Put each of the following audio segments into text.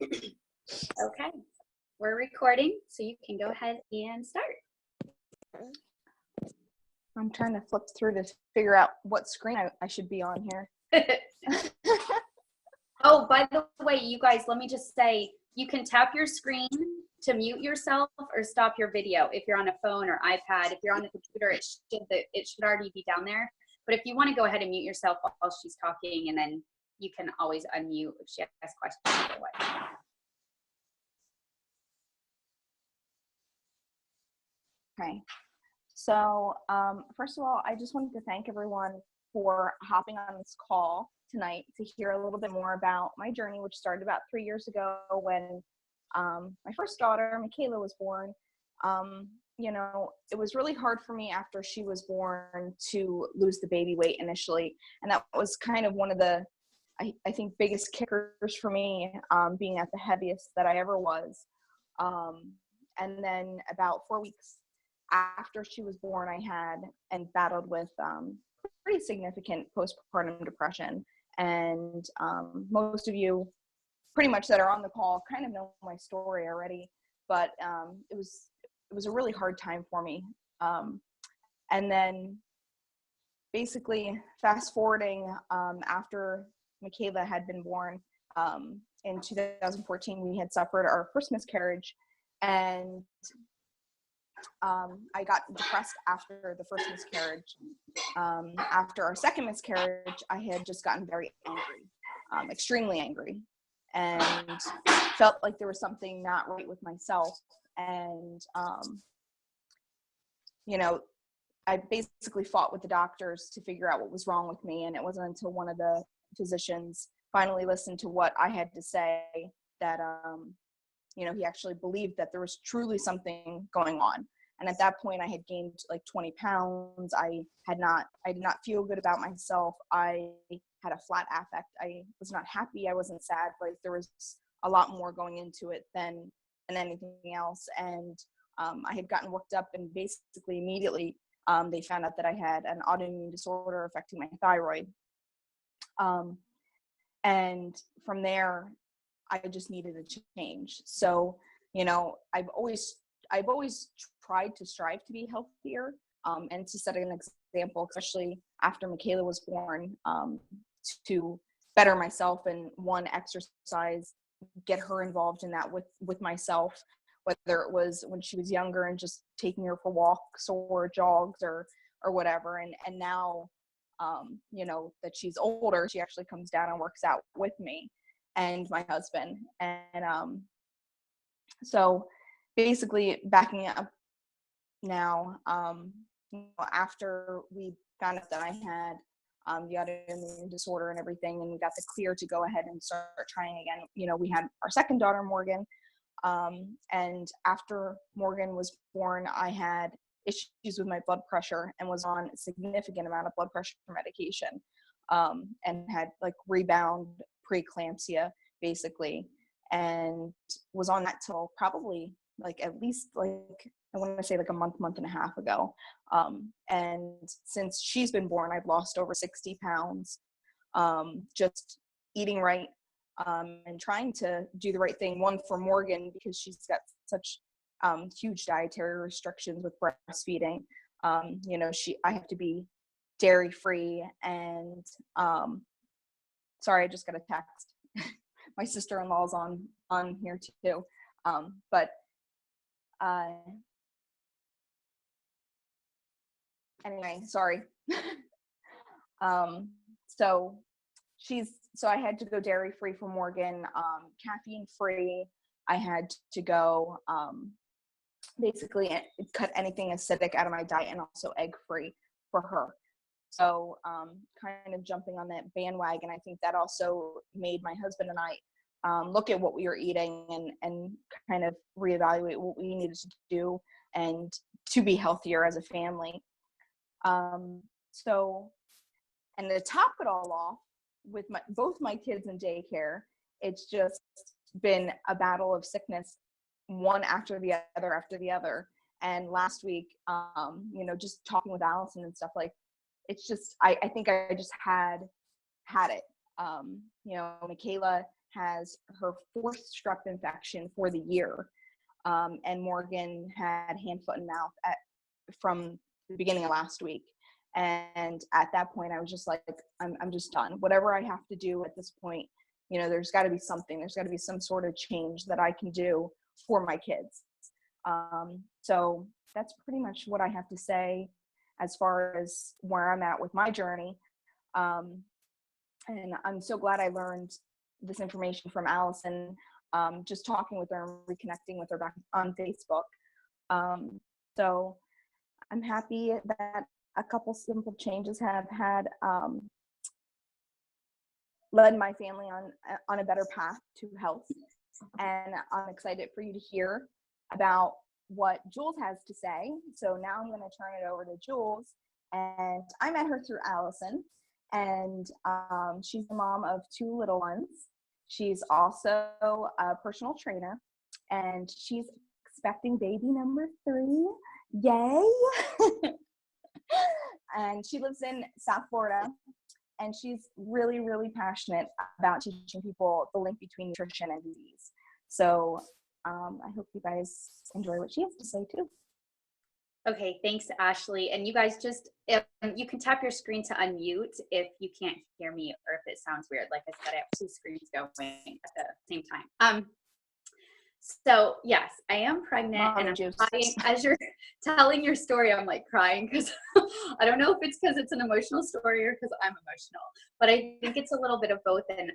Okay, we're recording, so you can go ahead and start. I'm trying to flip through to figure out what screen I should be on here. Oh, by the way, you guys, let me just say, you can tap your screen to mute yourself or stop your video if you're on a phone or iPad. If you're on a computer, it should already be down there. But if you want to go ahead and mute yourself while she's talking, and then you can always unmute if she has questions or what. Okay. So first of all, I just wanted to thank everyone for hopping on this call tonight to hear a little bit more about my journey, which started about 3 years ago when my first daughter, Michaela, was born. It was really hard for me after she was born to lose the baby weight initially. And that was kind of one of the, I think, biggest kickers for me, being at the heaviest that I ever was. And then about 4 weeks after she was born, I had and battled with pretty significant postpartum depression. And most of you pretty much that are on the call kind of know my story already, but it was a really hard time for me. And then basically fast forwarding, after Michaela had been born, in 2014, we had suffered our first miscarriage, and I got depressed after the first miscarriage. After our second miscarriage, I had just gotten very angry, extremely angry, and felt like there was something not right with myself. And, I basically fought with the doctors to figure out what was wrong with me. And it wasn't until one of the physicians finally listened to what I had to say that, he actually believed that there was truly something going on. And at that point I had gained like 20 pounds. I did not feel good about myself. I had a flat affect. I was not happy. I wasn't sad. Like, there was a lot more going into it than anything else. And I had gotten worked up, and basically immediately they found out that I had an autoimmune disorder affecting my thyroid. And from there, I just needed a change. So, I've always tried to strive to be healthier, and to set an example, especially after Michaela was born, to better myself, and exercise, get her involved in that with myself, whether it was when she was younger and just taking her for walks or jogs or whatever. And now, that she's older, she actually comes down and works out with me and my husband. And so basically, backing up now, after we found out that I had the autoimmune disorder and everything, and we got the clear to go ahead and start trying again, we had our second daughter, Morgan. And after Morgan was born, I had issues with my blood pressure and was on a significant amount of blood pressure medication, and had like rebound preeclampsia basically, and was on that till probably like at least like, I want to say like a month and a half ago. And since she's been born, I've lost over 60 pounds, just eating right, and trying to do the right thing. One, for Morgan, because she's got such huge dietary restrictions with breastfeeding. I have to be dairy free, and sorry, I just got a text. My sister-in-law's on here too. But anyway, sorry. So I had to go dairy free for Morgan, caffeine free. I had to go basically cut anything acidic out of my diet, and also egg free for her. So kind of jumping on that bandwagon, I think that also made my husband and I look at what we were eating and kind of reevaluate what we needed to do and to be healthier as a family. And to top it all off, with both my kids in daycare, it's just been a battle of sickness, one after the other. And last week, just talking with Allison and stuff, like, it's just, I think I just had it. Michaela has her 4th strep infection for the year. And Morgan had hand, foot, and mouth from the beginning of last week. And at that point, I was just like, I'm just done. Whatever I have to do at this point, you know, there's got to be something. There's got to be some sort of change that I can do for my kids. So that's pretty much what I have to say as far as where I'm at with my journey. And I'm so glad I learned this information from Allison, just talking with her and reconnecting with her back on Facebook. So I'm happy that a couple simple changes have had led my family on a better path to health. And I'm excited for you to hear about what Jules has to say. So now I'm going to turn it over to Jules. And I met her through Allison. And she's the mom of 2 little ones. She's also a personal trainer. And she's expecting baby number 3. Yay! And she lives in South Florida. And she's really, really passionate about teaching people the link between nutrition and disease. So I hope you guys enjoy what she has to say too. Okay, thanks, Ashley. And you guys just, you can tap your screen to unmute if you can't hear me or if it sounds weird. Like I said, I have 2 screens going at the same time. So yes, I am pregnant. Mommy and juice. As you're telling your story, I'm like crying because I don't know if it's because it's an emotional story or because I'm emotional, but I think it's a little bit of both. And,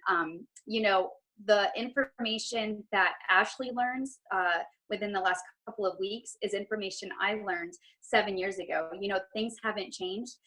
you know, the information that Ashley learns within the last couple of weeks is information I learned 7 years ago. You know, things haven't changed.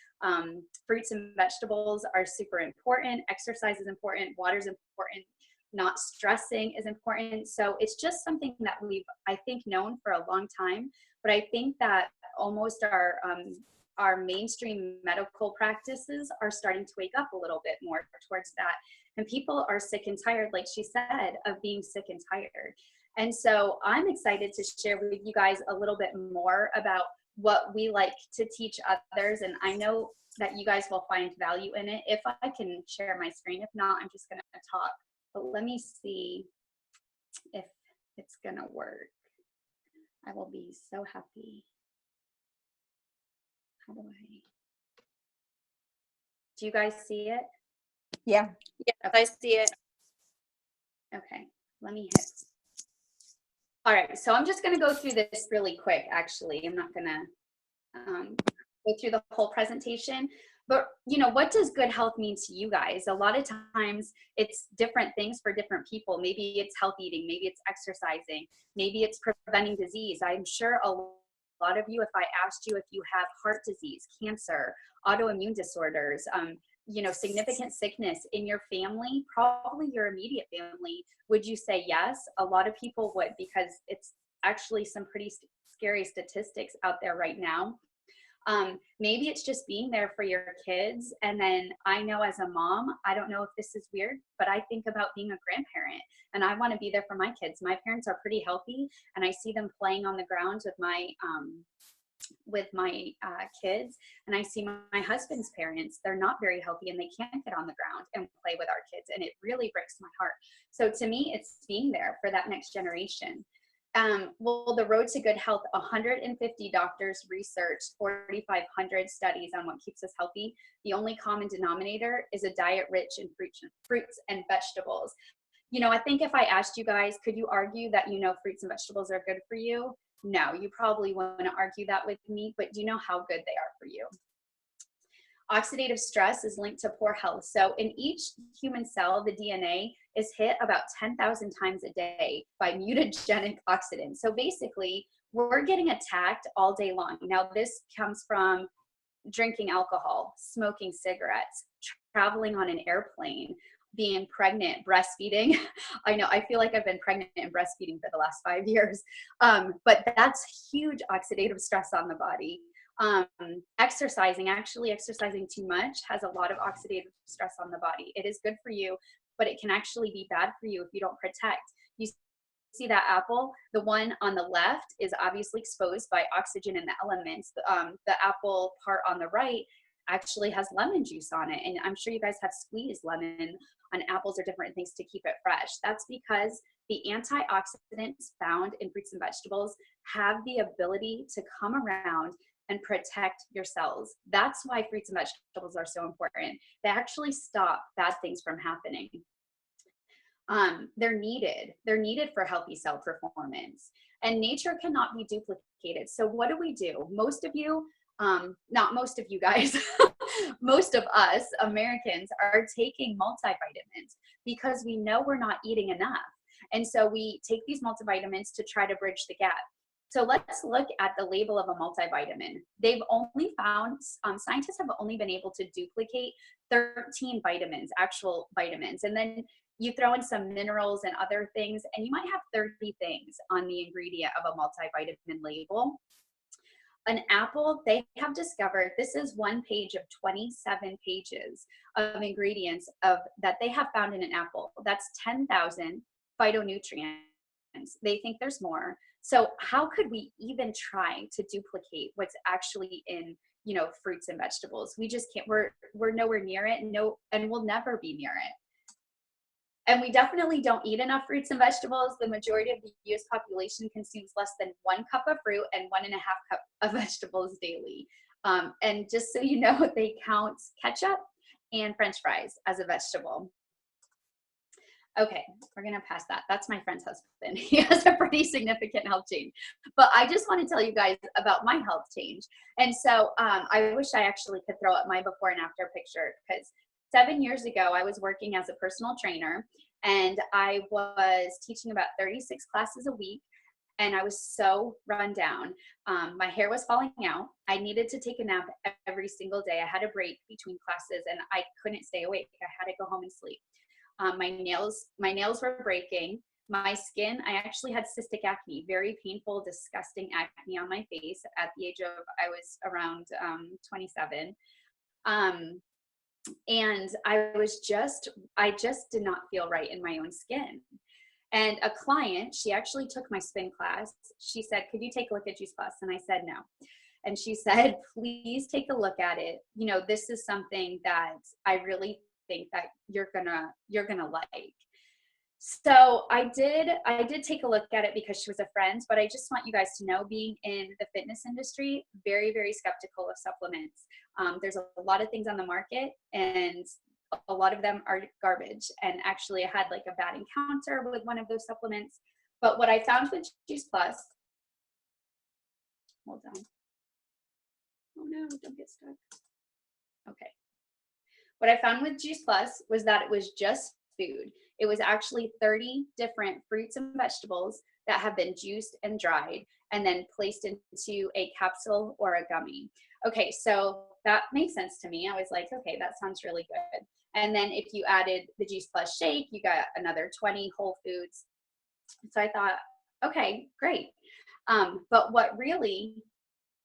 Fruits and vegetables are super important. Exercise is important. Water is important. Not stressing is important. So it's just something that we've, I think, known for a long time. But I think that almost our mainstream medical practices are starting to wake up a little bit more towards that. And people are sick and tired, like she said, of being sick and tired. And so I'm excited to share with you guys a little bit more about what we like to teach others. And I know that you guys will find value in it if I can share my screen. If not, I'm just going to talk. But let me see if it's going to work. I will be so happy. How do you guys see it? Yeah. Yes, I see it. Okay, let me hit. All right, so I'm just going to go through this really quick, actually. I'm not going to go through the whole presentation. But, you know, what does good health mean to you guys? A lot of times it's different things for different people. Maybe it's health eating, maybe it's exercising, maybe it's preventing disease. I'm sure a lot of you, if I asked you if you have heart disease, cancer, autoimmune disorders, you know, significant sickness in your family, probably your immediate family, would you say yes? A lot of people would, because it's actually some pretty scary statistics out there right now. Maybe it's just being there for your kids. And then I know as a mom, I don't know if this is weird, but I think about being a grandparent and I want to be there for my kids. My parents are pretty healthy and I see them playing on the grounds with my kids, and I see my husband's parents. They're not very healthy and they can't get on the ground and play with our kids, and it really breaks my heart. So to me, it's being there for that next generation. Well, the road to good health, 150 doctors researched 4,500 studies on what keeps us healthy. The only common denominator is a diet rich in fruits and vegetables. You know, I think if I asked you guys, could you argue that, you know, fruits and vegetables are good for you? No, you probably wouldn't argue that with me, but do you know how good they are for you? Oxidative stress is linked to poor health. So in each human cell, the DNA is hit about 10,000 times a day by mutagenic oxidants. So basically, we're getting attacked all day long. Now, this comes from drinking alcohol, smoking cigarettes, traveling on an airplane, being pregnant, breastfeeding. I know, I feel like I've been pregnant and breastfeeding for the last 5 years, but that's huge oxidative stress on the body. Exercising too much has a lot of oxidative stress on the body. It is good for you, but it can actually be bad for you if you don't protect. You see that apple? The one on the left is obviously exposed by oxygen and the elements. The apple part on the right actually has lemon juice on it. And I'm sure you guys have squeezed lemon on apples or different things to keep it fresh. That's because the antioxidants found in fruits and vegetables have the ability to come around and protect your cells. That's why fruits and vegetables are so important. They actually stop bad things from happening. They're needed for healthy cell performance, and nature cannot be duplicated. So what do? Most of you, not most of you guys, most of us Americans are taking multivitamins because we know we're not eating enough. And so we take these multivitamins to try to bridge the gap. So let's look at the label of a multivitamin. They've only found, scientists have only been able to duplicate 13 vitamins, actual vitamins. And then you throw in some minerals and other things, and you might have 30 things on the ingredient of a multivitamin label. An apple, they have discovered, this is one page of 27 pages of ingredients that they have found in an apple. That's 10,000 phytonutrients. They think there's more. So how could we even try to duplicate what's actually in, fruits and vegetables? We just can't. We're nowhere near it. And we'll never be near it. And we definitely don't eat enough fruits and vegetables. The majority of the US population consumes less than 1 cup of fruit and 1.5 cup of vegetables daily. And just so you know, they count ketchup and French fries as a vegetable. Okay, we're gonna pass that. That's my friend's husband. He has a pretty significant health change. But I just want to tell you guys about my health change. And so I wish I actually could throw up my before and after picture, because 7 years ago, I was working as a personal trainer, and I was teaching about 36 classes a week, and I was so run down. My hair was falling out. I needed to take a nap every single day. I had a break between classes, and I couldn't stay awake. I had to go home and sleep. My nails were breaking. My skin, I actually had cystic acne, very painful, disgusting acne on my face at the age of, I was around 27. And I just did not feel right in my own skin. And a client, she actually took my spin class. She said, "Could you take a look at Juice Plus?" And I said, "No." And she said, "Please take a look at it. This is something that I really think that you're gonna like." So I did take a look at it because she was a friend, but I just want you guys to know, being in the fitness industry, very, very skeptical of supplements. There's a lot of things on the market, and a lot of them are garbage. And actually I had like a bad encounter with one of those supplements. But what I found with Juice Plus, hold on. Oh no, don't get stuck. Okay. What I found with Juice Plus was that it was just food. It was actually 30 different fruits and vegetables that have been juiced and dried and then placed into a capsule or a gummy. Okay, so that makes sense to me. I was like, okay, that sounds really good. And then if you added the Juice Plus shake, you got another 20 whole foods. So I thought, okay, great. But what really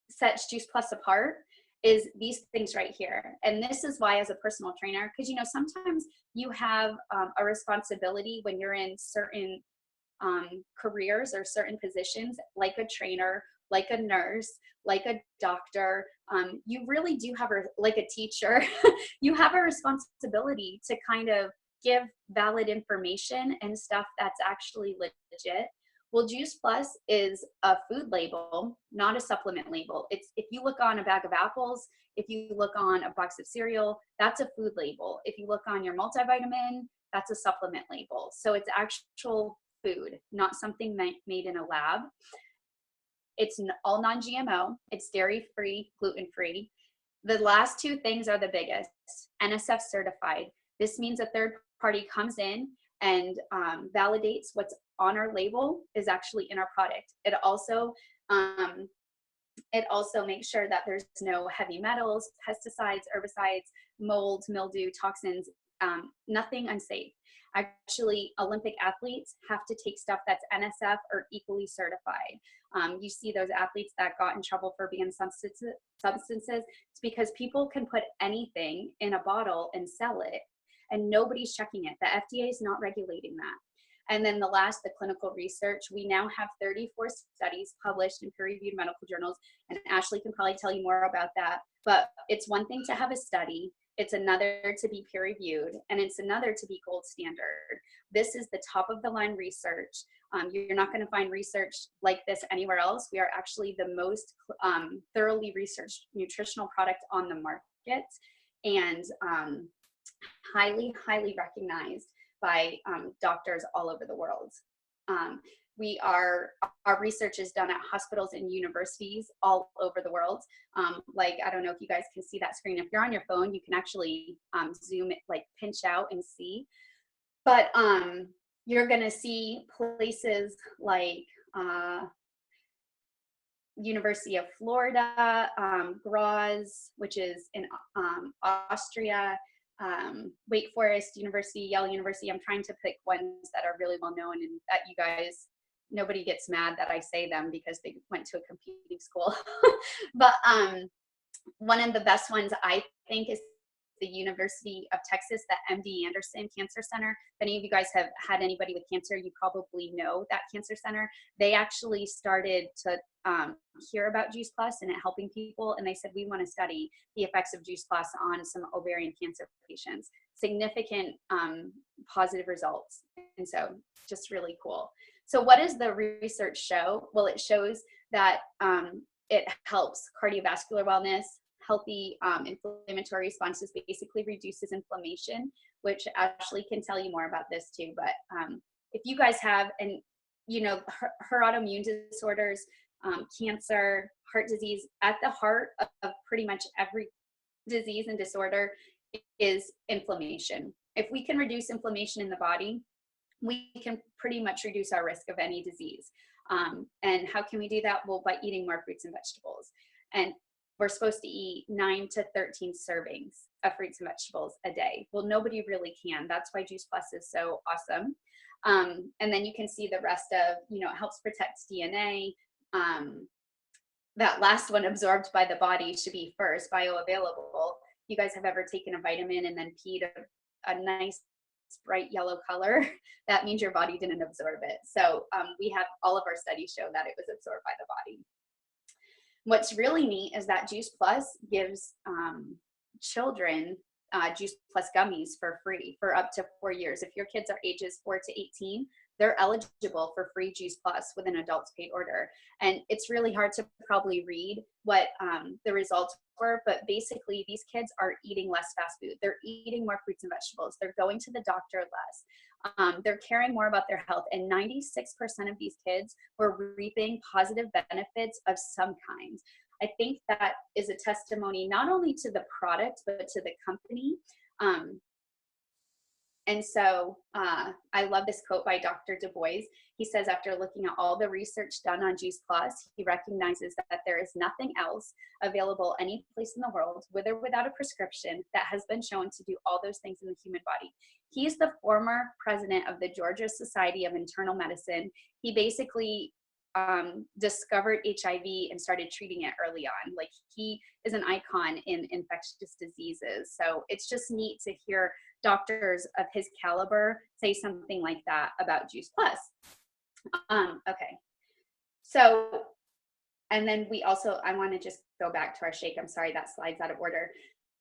sets Juice Plus apart is these things right here. And this is why, as a personal trainer, because sometimes you have a responsibility when you're in certain careers or certain positions, like a trainer, like a nurse, like a doctor. You really do have like a teacher. You have a responsibility to kind of give valid information and stuff that's actually legit. Well, Juice Plus is a food label, not a supplement label. It's, if you look on a bag of apples, if you look on a box of cereal, that's a food label. If you look on your multivitamin, that's a supplement label. So it's actual food, not something made in a lab. It's all non-GMO. It's dairy-free, gluten-free. The last two things are the biggest. NSF certified. This means a third party comes in and validates what's on our label is actually in our product. It also makes sure that there's no heavy metals, pesticides, herbicides, mold, mildew, toxins, nothing unsafe. Actually, Olympic athletes have to take stuff that's NSF or equally certified. You see those athletes that got in trouble for banned substances. It's because people can put anything in a bottle and sell it, and nobody's checking it. The FDA is not regulating that. And then the last, the clinical research, we now have 34 studies published in peer-reviewed medical journals, and Ashley can probably tell you more about that. But it's one thing to have a study, it's another to be peer-reviewed, and it's another to be gold standard. This is the top of the line research. You're not going to find research like this anywhere else. We are actually the most thoroughly researched nutritional product on the market, and highly, highly recognized by doctors all over the world. Our research is done at hospitals and universities all over the world. Like, I don't know if you guys can see that screen. If you're on your phone, you can actually zoom it, like pinch out and see. But you're gonna see places like University of Florida, Graz, which is in Austria, Wake Forest University, Yale University. I'm trying to pick ones that are really well known and that you guys, nobody gets mad that I say them because they went to a competing school. But one of the best ones I think is the University of Texas, the MD Anderson Cancer Center. If any of you guys have had anybody with cancer, you probably know that cancer center. They actually started to hear about Juice Plus and it helping people, and they said, we want to study the effects of Juice Plus on some ovarian cancer patients. Significant positive results, and so just really cool. So what does the research show? Well, it shows that it helps cardiovascular wellness, healthy inflammatory responses, basically reduces inflammation, which Ashley can tell you more about this too. But if you guys have, and you know, her autoimmune disorders, cancer, heart disease, at the heart of pretty much every disease and disorder is inflammation. If we can reduce inflammation in the body, we can pretty much reduce our risk of any disease. And how can we do that? Well, by eating more fruits and vegetables. And we're supposed to eat 9 to 13 servings of fruits and vegetables a day. Well, nobody really can. That's why Juice Plus is so awesome. And then you can see the rest of, you know, it helps protect DNA. That last one, absorbed by the body, should be first, bioavailable. You guys have ever taken a vitamin and then peed a nice bright yellow color? That means your body didn't absorb it. So we have all of our studies show that it was absorbed by the body. What's really neat is that Juice Plus gives children Juice Plus gummies for free for up to 4 years. If your kids are ages 4 to 18, they're eligible for free Juice Plus with an adult's paid order. And it's really hard to probably read what the results were, but basically these kids are eating less fast food. They're eating more fruits and vegetables. They're going to the doctor less. They're caring more about their health. And 96% of these kids were reaping positive benefits of some kind. I think that is a testimony not only to the product, but to the company. And so I love this quote by Dr. Du Bois. He says, after looking at all the research done on Juice Plus, he recognizes that there is nothing else available any place in the world, with or without a prescription, that has been shown to do all those things in the human body. He is the former president of the Georgia Society of Internal Medicine. He basically discovered HIV and started treating it early on. Like, he is an icon in infectious diseases. So it's just neat to hear doctors of his caliber say something like that about Juice Plus. Okay. So, and then we also, I want to just go back to our shake. I'm sorry, that slide's out of order.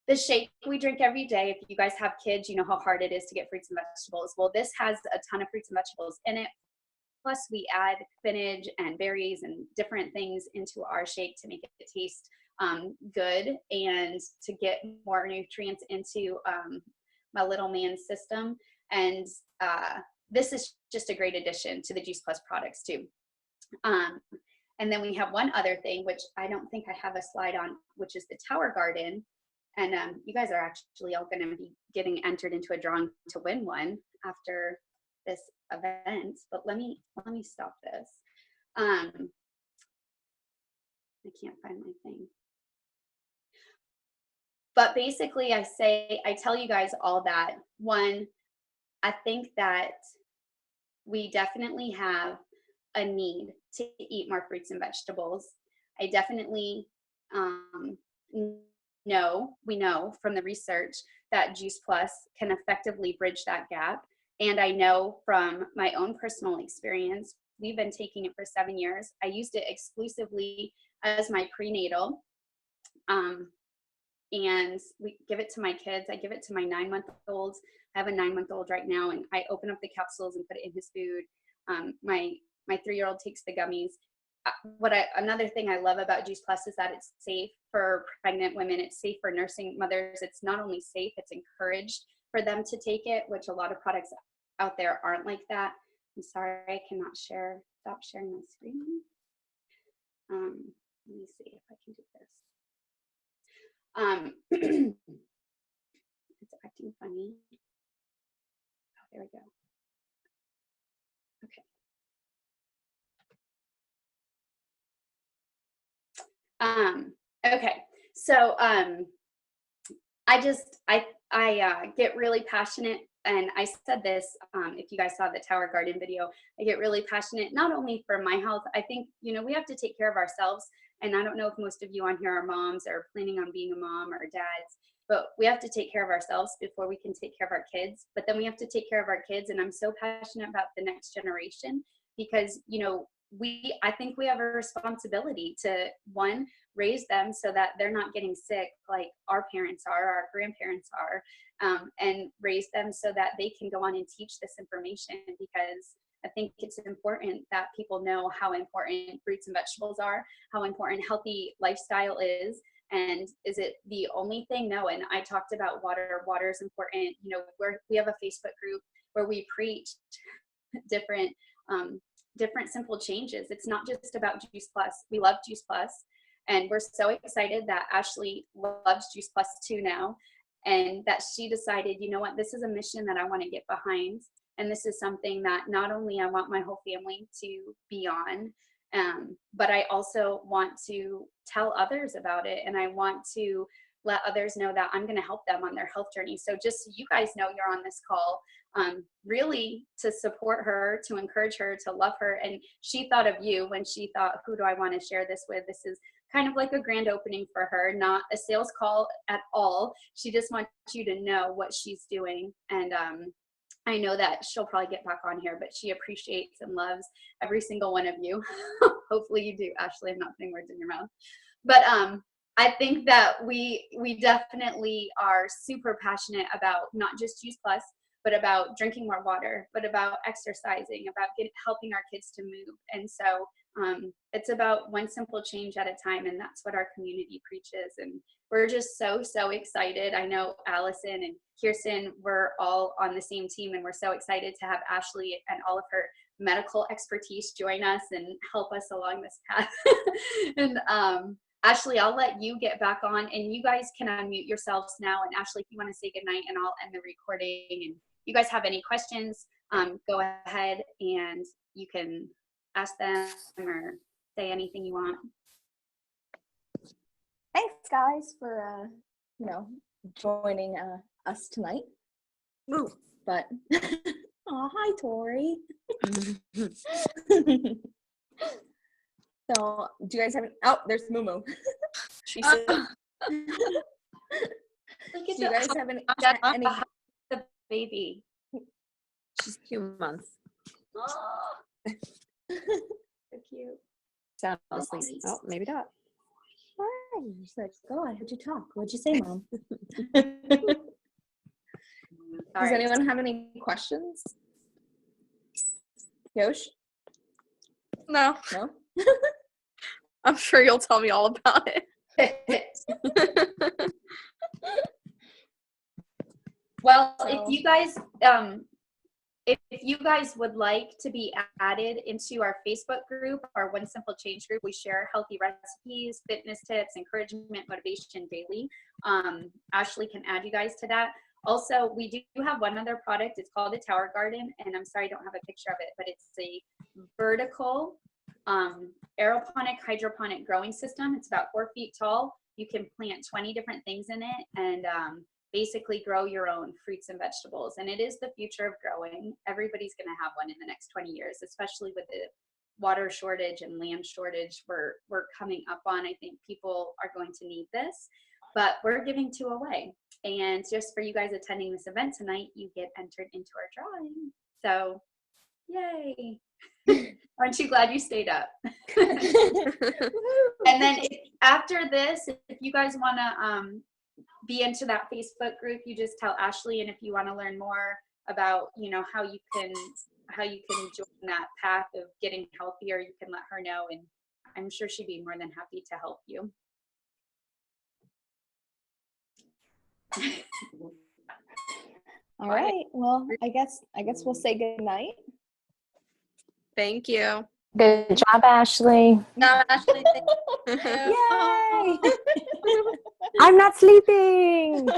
The shake we drink every day, if you guys have kids, you know how hard it is to get fruits and vegetables. Well, this has a ton of fruits and vegetables in it. Plus, we add spinach and berries and different things into our shake to make it taste good and to get more nutrients into my little man's system. And this is just a great addition to the Juice Plus products too. And then we have one other thing, which I don't think I have a slide on, which is the Tower Garden. And you guys are actually all going to be getting entered into a drawing to win one after this event. But let me stop this. I can't find my thing. But basically, I tell you guys all that. One, I think that we definitely have a need to eat more fruits and vegetables. I definitely we know from the research that Juice Plus can effectively bridge that gap. And I know from my own personal experience, we've been taking it for 7 years. I used it exclusively as my prenatal. And we give it to my kids. I give it to my 9-month-olds. I have a 9-month-old right now, and I open up the capsules and put it in his food. My 3-year-old takes the gummies. Another thing I love about Juice Plus is that it's safe for pregnant women. It's safe for nursing mothers. It's not only safe, it's encouraged for them to take it, which a lot of products out there aren't like that. I'm sorry, I cannot stop sharing my screen. Let me see if I can do this. It's acting funny. Oh, there we go. Okay, so I get really passionate, and I said this, if you guys saw the Tower Garden video, I get really passionate, not only for my health. I think, we have to take care of ourselves, and I don't know if most of you on here are moms or planning on being a mom or dads, but we have to take care of ourselves before we can take care of our kids. But then we have to take care of our kids, and I'm so passionate about the next generation because, I think we have a responsibility to, one, raise them so that they're not getting sick like our parents are, our grandparents are, and raise them so that they can go on and teach this information, because I think it's important that people know how important fruits and vegetables are, how important healthy lifestyle is. And is it the only thing? No. And I talked about water. Water is important. We have a Facebook group where we preach different simple changes. It's not just about Juice Plus. We love Juice Plus, and we're so excited that Ashley loves Juice Plus too now, and that she decided, this is a mission that I want to get behind, and this is something that not only I want my whole family to be on, but I also want to tell others about it, and I want to let others know that I'm going to help them on their health journey. So just so you guys know, you're on this call really to support her, to encourage her, to love her. And she thought of you when she thought, who do I want to share this with? This is kind of like a grand opening for her, not a sales call at all. She just wants you to know what she's doing. And I know that she'll probably get back on here, but she appreciates and loves every single one of you. Hopefully you do, Ashley. I'm not putting words in your mouth. But I think that we definitely are super passionate about not just Juice Plus, but about drinking more water, but about exercising, about helping our kids to move. And so it's about one simple change at a time, and that's what our community preaches. And we're just so excited. I know Allison and Kirsten, we're all on the same team, and we're so excited to have Ashley and all of her medical expertise join us and help us along this path. And Ashley, I'll let you get back on, and you guys can unmute yourselves now. And Ashley, if you want to say goodnight, and I'll end the recording. And you guys have any questions, go ahead and you can ask them or say anything you want. Thanks, guys, for joining us tonight. Ooh. But oh, hi, Tori. So, do you guys have? Oh, there's Mumu. She said. Do you guys have any? The baby. She's 2 months. Oh, so cute. Sound asleep. Oh, maybe not. Hi. She's like, go on. How'd you talk? What'd you say, Mom? Does anyone have any questions? Yosh? No. No? I'm sure you'll tell me all about it. Well, if you guys would like to be added into our Facebook group, our One Simple Change group, we share healthy recipes, fitness tips, encouragement, motivation daily. Ashley can add you guys to that. Also, we do have one other product. It's called the Tower Garden, and I'm sorry I don't have a picture of it, but it's a vertical aeroponic hydroponic growing system. It's about 4 feet tall. You can plant 20 different things in it and basically grow your own fruits and vegetables. And it is the future of growing. Everybody's going to have one in the next 20 years, especially with the water shortage and land shortage we're coming up on. I think people are going to need this, but we're giving 2 away. And just for you guys attending this event tonight, you get entered into our drawing. So, yay. Aren't you glad you stayed up? And then after this, if you guys want to be into that Facebook group, you just tell Ashley. And if you want to learn more about, you know, how you can join that path of getting healthier, you can let her know. And I'm sure she'd be more than happy to help you. All right. Well, I guess we'll say good night. Thank you. Good job, Ashley. No, Ashley, thank you. Yay! I'm not sleeping.